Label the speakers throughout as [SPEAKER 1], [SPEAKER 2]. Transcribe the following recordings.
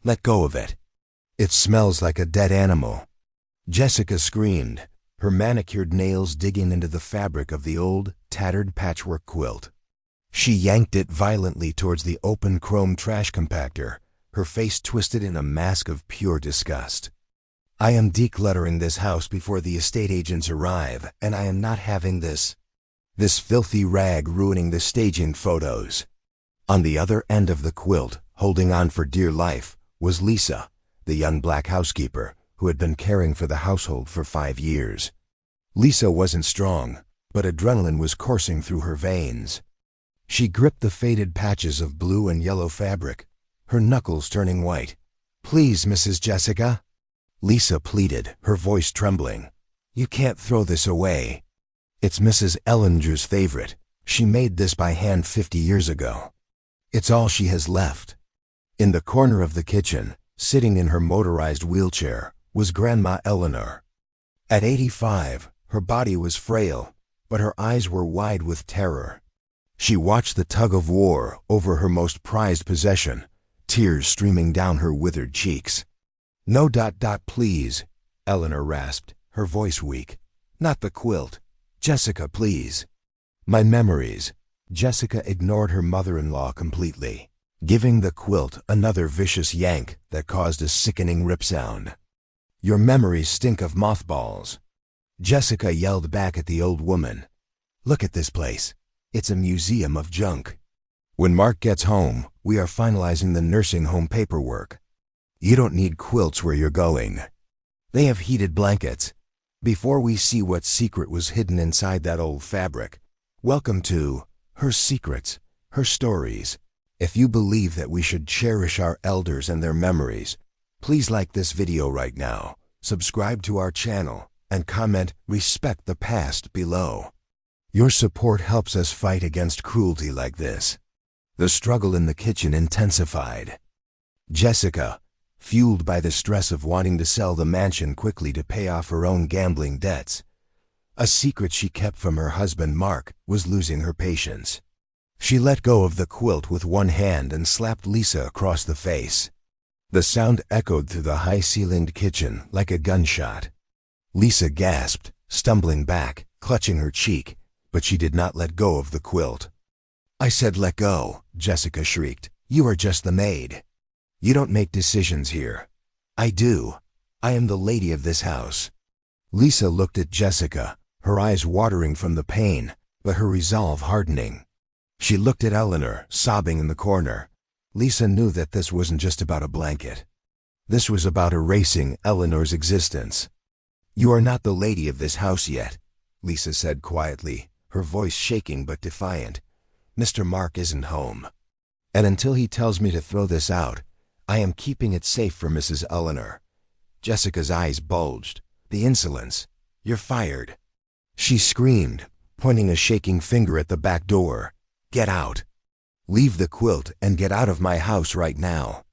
[SPEAKER 1] Let go of it. It smells like a dead animal." Jessica screamed, her manicured nails digging into the fabric of the old, tattered patchwork quilt. She yanked it violently towards the open chrome trash compactor, her face twisted in a mask of pure disgust. "I am decluttering this house before the estate agents arrive, and I am not having this filthy rag ruining the staging photos." On the other end of the quilt, holding on for dear life, was Lisa, the young black housekeeper, who had been caring for the household for 5 years. Lisa wasn't strong, but adrenaline was coursing through her veins. She gripped the faded patches of blue and yellow fabric, her knuckles turning white. "Please, Mrs. Jessica," Lisa pleaded, her voice trembling. "You can't throw this away. It's Mrs. Ellinger's favorite. She made this by hand 50 years ago. It's all she has left." In the corner of the kitchen, sitting in her motorized wheelchair, was Grandma Eleanor. At 85, her body was frail, but her eyes were wide with terror. She watched the tug-of-war over her most prized possession, tears streaming down her withered cheeks. "No, please," Eleanor rasped, her voice weak. "Not the quilt. Jessica, please." "My memories." Jessica ignored her mother-in-law completely, giving the quilt another vicious yank that caused a sickening rip sound. "Your memories stink of mothballs." Jessica yelled back at the old woman. "Look at this place. It's a museum of junk. When Mark gets home, we are finalizing the nursing home paperwork. You don't need quilts where you're going. They have heated blankets. Before we see what secret was hidden inside that old fabric, welcome to her secrets, her stories. If you believe that we should cherish our elders and their memories, please like this video right now, subscribe to our channel, and comment 'Respect the Past' below. Your support helps us fight against cruelty like this." The struggle in the kitchen intensified. Jessica, fueled by the stress of wanting to sell the mansion quickly to pay off her own gambling debts, a secret she kept from her husband Mark, was losing her patience. She let go of the quilt with one hand and slapped Lisa across the face. The sound echoed through the high-ceilinged kitchen like a gunshot. Lisa gasped, stumbling back, clutching her cheek, but she did not let go of the quilt. "I said let go," Jessica shrieked. "You are just the maid. You don't make decisions here." "I do. I am the lady of this house." Lisa looked at Jessica, her eyes watering from the pain, but her resolve hardening. She looked at Eleanor, sobbing in the corner. Lisa knew that this wasn't just about a blanket. This was about erasing Eleanor's existence. "You are not the lady of this house yet," Lisa said quietly, her voice shaking but defiant. "Mr. Mark isn't home. And until he tells me to throw this out, I am keeping it safe for Mrs. Eleanor." Jessica's eyes bulged. "The insolence! You're fired!" She screamed, pointing a shaking finger at the back door. "Get out! Leave the quilt and get out of my house right now.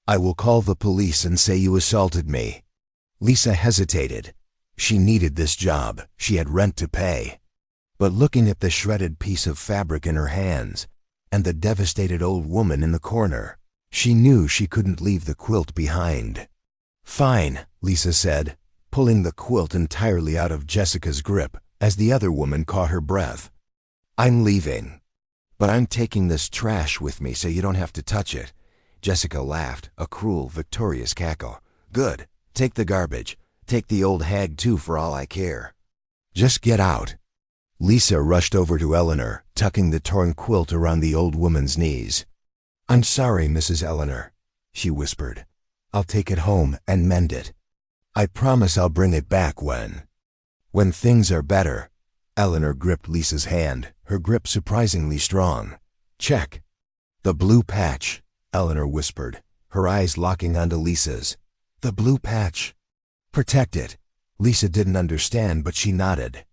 [SPEAKER 1] I will call the police and say you assaulted me." Lisa hesitated. She needed this job. She had rent to pay. But looking at the shredded piece of fabric in her hands and the devastated old woman in the corner, she knew she couldn't leave the quilt behind. "Fine," Lisa said, pulling the quilt entirely out of Jessica's grip as the other woman caught her breath. "I'm leaving. But I'm taking this trash with me so you don't have to touch it." Jessica laughed, a cruel, victorious cackle. "Good. Take the garbage. Take the old hag too for all I care. Just get out." Lisa rushed over to Eleanor, tucking the torn quilt around the old woman's knees. "I'm sorry, Mrs. Eleanor," she whispered. "I'll take it home and mend it. I promise I'll bring it back when things are better." Eleanor gripped Lisa's hand, her grip surprisingly strong. "Check." "The blue patch," Eleanor whispered, her eyes locking onto Lisa's. "The blue patch. Protect it." Lisa didn't understand, but she nodded.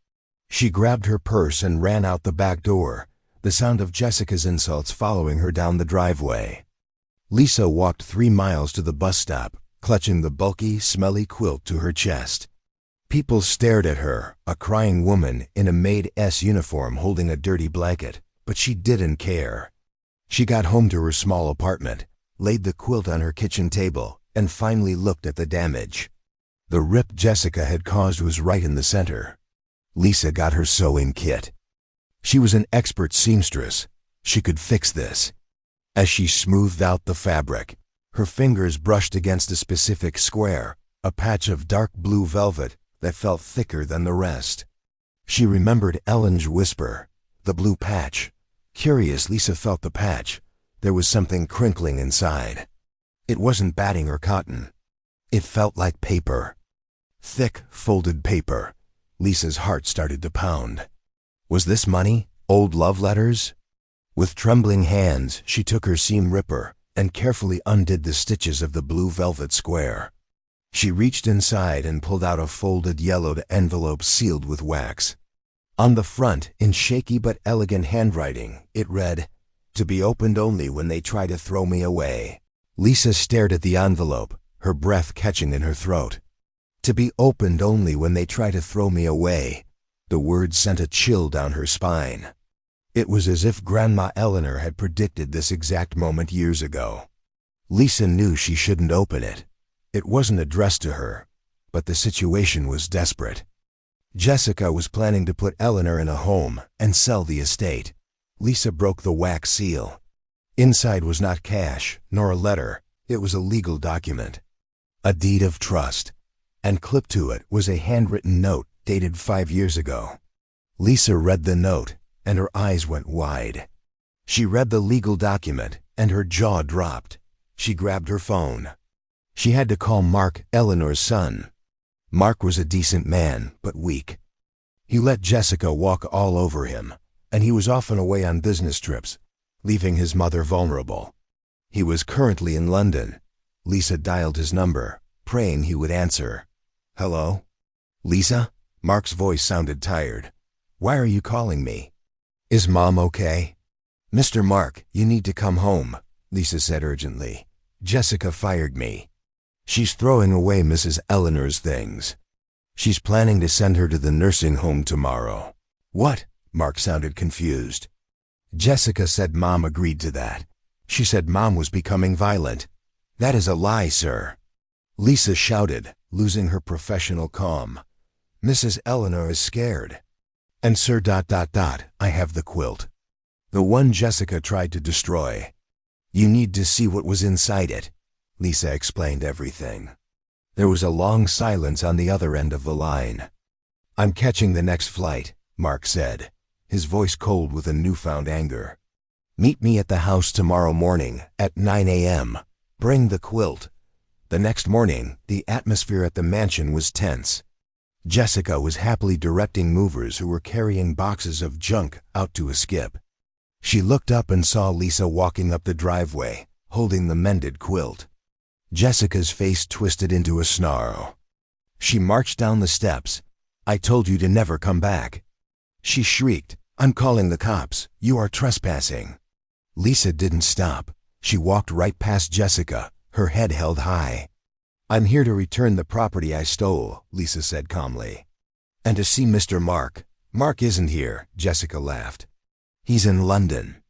[SPEAKER 1] She grabbed her purse and ran out the back door, the sound of Jessica's insults following her down the driveway. Lisa walked 3 miles to the bus stop, clutching the bulky, smelly quilt to her chest. People stared at her, a crying woman in a Maid uniform holding a dirty blanket, but she didn't care. She got home to her small apartment, laid the quilt on her kitchen table, and finally looked at the damage. The rip Jessica had caused was right in the center. Lisa got her sewing kit. She was an expert seamstress. She could fix this. As she smoothed out the fabric, her fingers brushed against a specific square, a patch of dark blue velvet that felt thicker than the rest. She remembered Ellen's whisper, the blue patch. Curious, Lisa felt the patch. There was something crinkling inside. It wasn't batting or cotton. It felt like paper. Thick, folded paper. Lisa's heart started to pound. Was this money? Old love letters? With trembling hands, she took her seam ripper and carefully undid the stitches of the blue velvet square. She reached inside and pulled out a folded yellowed envelope sealed with wax. On the front, in shaky but elegant handwriting, it read, "To be opened only when they try to throw me away." Lisa stared at the envelope, her breath catching in her throat. To be opened only when they try to throw me away. The words sent a chill down her spine. It was as if Grandma Eleanor had predicted this exact moment years ago. Lisa knew she shouldn't open it. It wasn't addressed to her, but the situation was desperate. Jessica was planning to put Eleanor in a home and sell the estate. Lisa broke the wax seal. Inside was not cash, nor a letter. It was a legal document. A deed of trust. And clipped to it was a handwritten note dated 5 years ago. Lisa read the note, and her eyes went wide. She read the legal document, and her jaw dropped. She grabbed her phone. She had to call Mark, Eleanor's son. Mark was a decent man, but weak. He let Jessica walk all over him, and he was often away on business trips, leaving his mother vulnerable. He was currently in London. Lisa dialed his number, praying he would answer. "Hello? Lisa?" Mark's voice sounded tired. "Why are you calling me? Is Mom okay?" "Mr. Mark, you need to come home," Lisa said urgently. "Jessica fired me. She's throwing away Mrs. Eleanor's things. She's planning to send her to the nursing home tomorrow." "What?" Mark sounded confused. "Jessica said Mom agreed to that. She said Mom was becoming violent." "That is a lie, sir." Lisa shouted, losing her professional calm. "Mrs. Eleanor is scared. And sir ... I have the quilt. The one Jessica tried to destroy. You need to see what was inside it." Lisa explained everything. There was a long silence on the other end of the line. "I'm catching the next flight," Mark said, his voice cold with a newfound anger. "Meet me at the house tomorrow morning at 9 a.m. Bring the quilt." The next morning, the atmosphere at the mansion was tense. Jessica was happily directing movers who were carrying boxes of junk out to a skip. She looked up and saw Lisa walking up the driveway, holding the mended quilt. Jessica's face twisted into a snarl. She marched down the steps. "I told you to never come back." She shrieked, "I'm calling the cops. You are trespassing." Lisa didn't stop. She walked right past Jessica, her head held high. "I'm here to return the property I stole," Lisa said calmly. "And to see Mr. Mark." "Mark isn't here," Jessica laughed. "He's in London.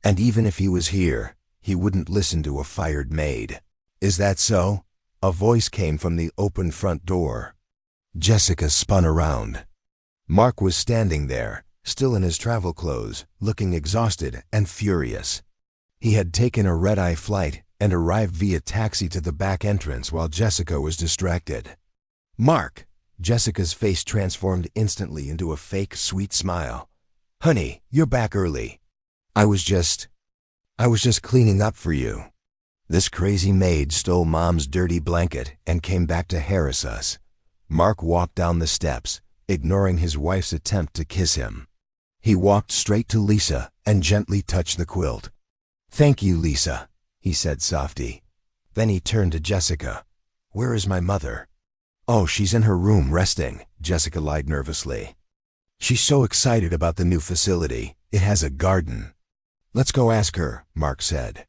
[SPEAKER 1] And even if he was here, he wouldn't listen to a fired maid." "Is that so?" A voice came from the open front door. Jessica spun around. Mark was standing there, still in his travel clothes, looking exhausted and furious. He had taken a red-eye flight and arrived via taxi to the back entrance while Jessica was distracted. "Mark!" Jessica's face transformed instantly into a fake, sweet smile. "Honey, you're back early. I was just cleaning up for you. This crazy maid stole Mom's dirty blanket and came back to harass us." Mark walked down the steps, ignoring his wife's attempt to kiss him. He walked straight to Lisa and gently touched the quilt. "Thank you, Lisa," he said softly. Then he turned to Jessica. "Where is my mother?" "Oh, she's in her room resting," Jessica lied nervously. "She's so excited about the new facility. It has a garden." "Let's go ask her," Mark said.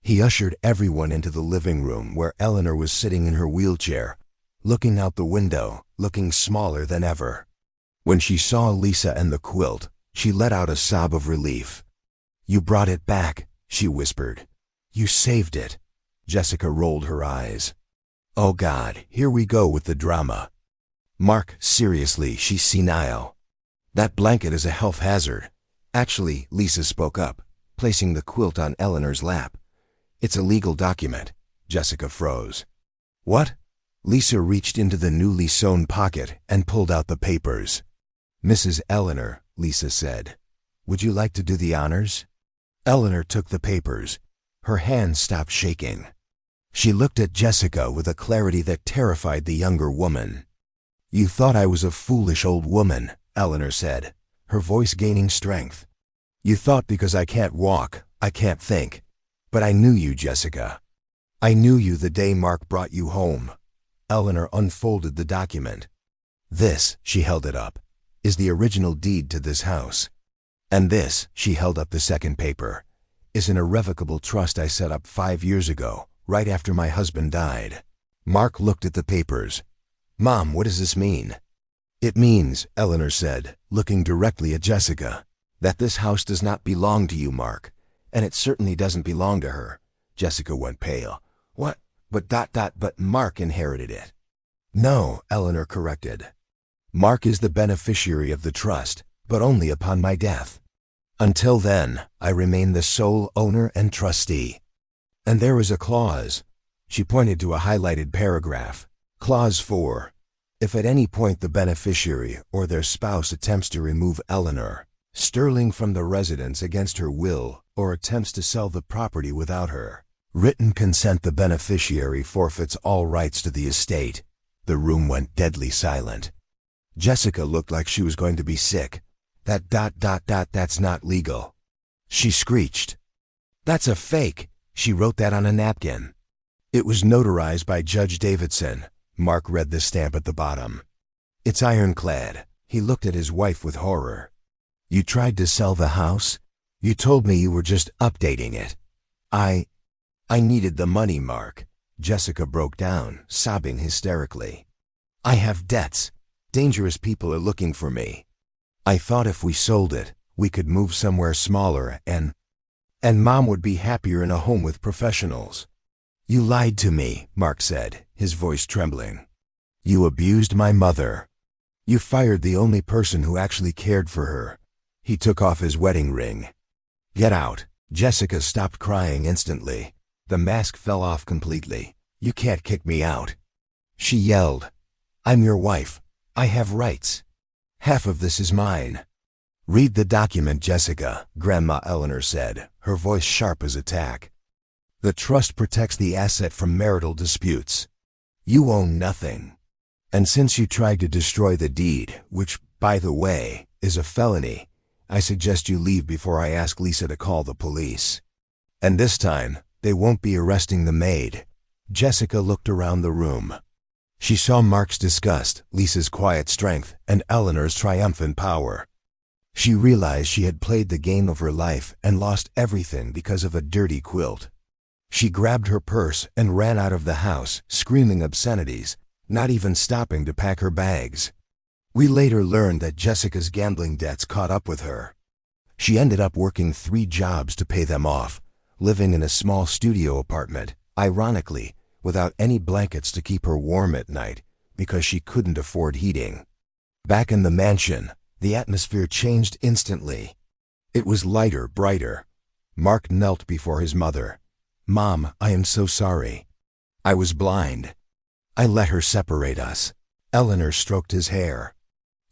[SPEAKER 1] He ushered everyone into the living room where Eleanor was sitting in her wheelchair, looking out the window, looking smaller than ever. When she saw Lisa and the quilt, she let out a sob of relief. "You brought it back," she whispered. "You saved it." Jessica rolled her eyes. Oh God, here we go with the drama. Mark, seriously, she's senile. That blanket is a health hazard. Actually, Lisa spoke up, placing the quilt on Eleanor's lap. It's a legal document. Jessica froze. What? Lisa reached into the newly sewn pocket and pulled out the papers. Mrs. Eleanor, Lisa said, would you like to do the honors? Eleanor took the papers. Her hands stopped shaking. She looked at Jessica with a clarity that terrified the younger woman. You thought I was a foolish old woman, Eleanor said, her voice gaining strength. You thought because I can't walk, I can't think. But I knew you, Jessica. I knew you the day Mark brought you home. Eleanor unfolded the document. This, she held it up, is the original deed to this house. And this, she held up the second paper, is an irrevocable trust I set up 5 years ago, right after my husband died. Mark looked at the papers. Mom, what does this mean? It means, Eleanor said, looking directly at Jessica, that this house does not belong to you, Mark, and it certainly doesn't belong to her. Jessica went pale. What? But Mark inherited it. No, Eleanor corrected. Mark is the beneficiary of the trust, but only upon my death. Until then, I remain the sole owner and trustee. And there is a clause. She pointed to a highlighted paragraph. Clause 4. If at any point the beneficiary or their spouse attempts to remove Eleanor Sterling from the residence against her will or attempts to sell the property without her written consent, the beneficiary forfeits all rights to the estate. The room went deadly silent. Jessica looked like she was going to be sick. That's not legal. She screeched. That's a fake. She wrote that on a napkin. It was notarized by Judge Davidson. Mark read the stamp at the bottom. It's ironclad. He looked at his wife with horror. You tried to sell the house? You told me you were just updating it. I needed the money, Mark. Jessica broke down, sobbing hysterically. I have debts. Dangerous people are looking for me. I thought if we sold it, we could move somewhere smaller and Mom would be happier in a home with professionals. You lied to me, Mark said, his voice trembling. You abused my mother. You fired the only person who actually cared for her. He took off his wedding ring. Get out. Jessica stopped crying instantly. The mask fell off completely. You can't kick me out. She yelled. I'm your wife. I have rights. Half of this is mine. Read the document, Jessica, Grandma Eleanor said, her voice sharp as attack. The trust protects the asset from marital disputes. You own nothing. And since you tried to destroy the deed, which, by the way, is a felony, I suggest you leave before I ask Lisa to call the police. And this time, they won't be arresting the maid. Jessica looked around the room. She saw Mark's disgust, Lisa's quiet strength, and Eleanor's triumphant power. She realized she had played the game of her life and lost everything because of a dirty quilt. She grabbed her purse and ran out of the house, screaming obscenities, not even stopping to pack her bags. We later learned that Jessica's gambling debts caught up with her. She ended up working 3 jobs to pay them off, living in a small studio apartment, ironically, without any blankets to keep her warm at night because she couldn't afford heating. Back in the mansion, the atmosphere changed instantly. It was lighter, brighter. Mark knelt before his mother. Mom, I am so sorry. I was blind. I let her separate us. Eleanor stroked his hair.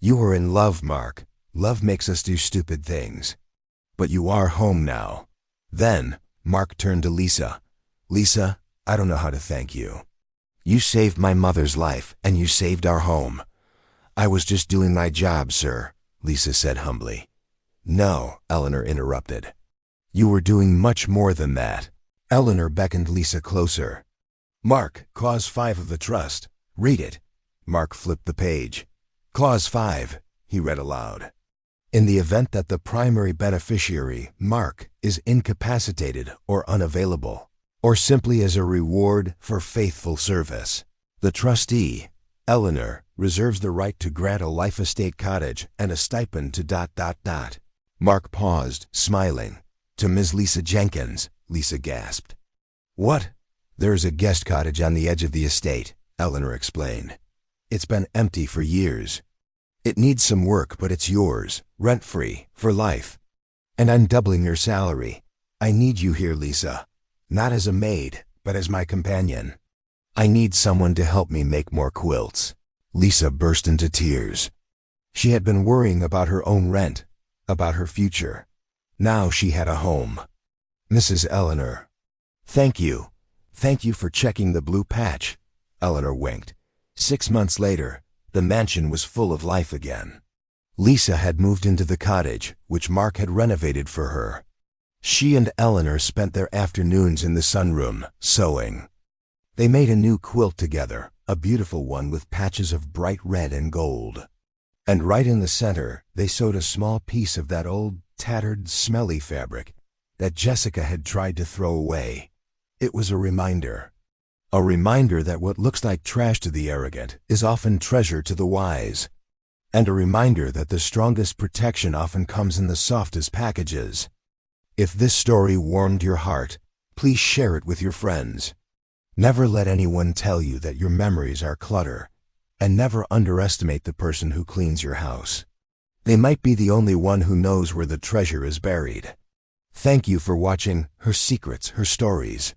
[SPEAKER 1] You were in love, Mark. Love makes us do stupid things. But you are home now. Then, Mark turned to Lisa. Lisa, I don't know how to thank you. You saved my mother's life, and you saved our home. I was just doing my job, sir, Lisa said humbly. No, Eleanor interrupted. You were doing much more than that. Eleanor beckoned Lisa closer. Mark, Clause 5 of the trust. Read it. Mark flipped the page. Clause 5, he read aloud. In the event that the primary beneficiary, Mark, is incapacitated or unavailable, or simply as a reward for faithful service, the trustee, Eleanor, reserves the right to grant a life estate cottage and a stipend to ... Mark paused, smiling. To Ms. Lisa Jenkins, Lisa gasped. What? There's a guest cottage on the edge of the estate, Eleanor explained. It's been empty for years. It needs some work, but it's yours, rent-free, for life. And I'm doubling your salary. I need you here, Lisa. Not as a maid, but as my companion. I need someone to help me make more quilts. Lisa burst into tears. She had been worrying about her own rent, about her future. Now she had a home. Mrs. Eleanor. Thank you. Thank you for checking the blue patch. Eleanor winked. 6 months later, the mansion was full of life again. Lisa had moved into the cottage, which Mark had renovated for her. She and Eleanor spent their afternoons in the sunroom, sewing. They made a new quilt together, a beautiful one with patches of bright red and gold. And right in the center, they sewed a small piece of that old, tattered, smelly fabric that Jessica had tried to throw away. It was a reminder. A reminder that what looks like trash to the arrogant is often treasure to the wise. And a reminder that the strongest protection often comes in the softest packages. If this story warmed your heart, please share it with your friends. Never let anyone tell you that your memories are clutter, and never underestimate the person who cleans your house. They might be the only one who knows where the treasure is buried. Thank you for watching Her Secrets, Her Stories.